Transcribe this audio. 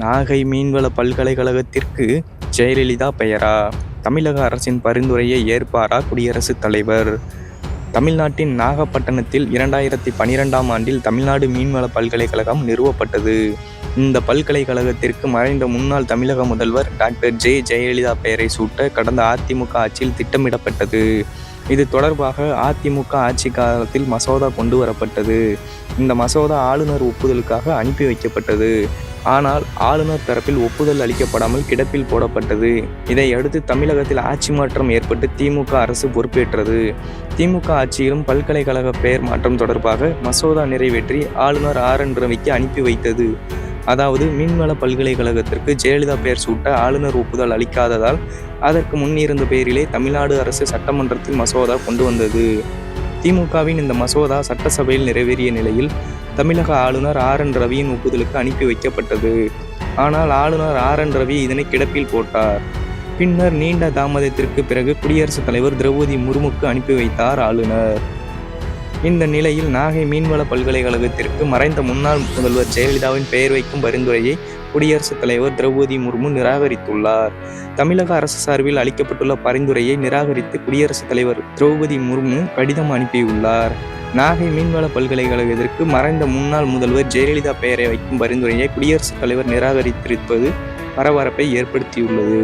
நாகை மீன்வள பல்கலைக்கழகத்திற்கு ஜெயலலிதா பெயரா? தமிழக அரசின் பரிந்துரையை ஏற்பாரா குடியரசுத் தலைவர்? தமிழ்நாட்டின் நாகப்பட்டினத்தில் 2012ஆம் ஆண்டில் தமிழ்நாடு மீன்வள பல்கலைக்கழகம் நிறுவப்பட்டது. இந்த பல்கலைக்கழகத்திற்கு மறைந்த முன்னாள் தமிழக முதல்வர் டாக்டர் ஜெயலலிதா பெயரை சூட்ட கடந்த அதிமுக ஆட்சியில் திட்டமிடப்பட்டது. இது தொடர்பாக அதிமுக ஆட்சி காலத்தில் மசோதா கொண்டு வரப்பட்டது. இந்த மசோதா ஆளுநர் ஒப்புதலுக்காக அனுப்பி வைக்கப்பட்டது. ஆனால் ஆளுநர் தரப்பில் ஒப்புதல் அளிக்கப்படாமல் கிடப்பில் போடப்பட்டது. இதையடுத்து தமிழகத்தில் ஆட்சி மாற்றம் ஏற்பட்டு திமுக அரசு பொறுப்பேற்றது. திமுக ஆட்சியிலும் பல்கலைக்கழக பெயர் மாற்றம் தொடர்பாக மசோதா நிறைவேற்றி ஆளுநர் RN ரவிக்கு அனுப்பி வைத்தது. அதாவது மீன்வள பல்கலைக்கழகத்திற்கு ஜெயலலிதா பெயர் சூட்ட ஆளுநர் ஒப்புதல் அளிக்காததால் அதற்கு முன் இருந்த பெயரிலே தமிழ்நாடு அரசு சட்டமன்றத்தில் மசோதா கொண்டு வந்தது. திமுகவின் இந்த மசோதா சட்டசபையில் நிறைவேறிய நிலையில் தமிழக ஆளுநர் RN ரவியின் ஒப்புதலுக்கு அனுப்பி வைக்கப்பட்டது. ஆனால் ஆளுநர் RN ரவி இதனை கிடப்பில் போட்டார். பின்னர் நீண்ட தாமதத்திற்கு பிறகு குடியரசுத் தலைவர் திரௌபதி முர்முக்கு அனுப்பி வைத்தார் ஆளுநர். இந்த நிலையில் நாகை மீன்வள பல்கலைக்கழகத்திற்கு மறைந்த முன்னாள் முதல்வர் ஜெயலலிதாவின் பெயர் வைக்கும் பரிந்துரையை குடியரசுத் தலைவர் திரௌபதி முர்மு நிராகரித்துள்ளார். தமிழக அரசு சார்பில் அளிக்கப்பட்டுள்ள பரிந்துரையை நிராகரித்து குடியரசுத் தலைவர் திரௌபதி முர்மு கடிதம் அனுப்பியுள்ளார். நாகை மீன்வள பல்கலைக்கழகத்திற்கு மறைந்த முன்னாள் முதல்வர் ஜெயலலிதா பெயரை வைக்கும் பரிந்துரையை குடியரசுத் தலைவர் நிராகரித்திருப்பது பரபரப்பை ஏற்படுத்தியுள்ளது.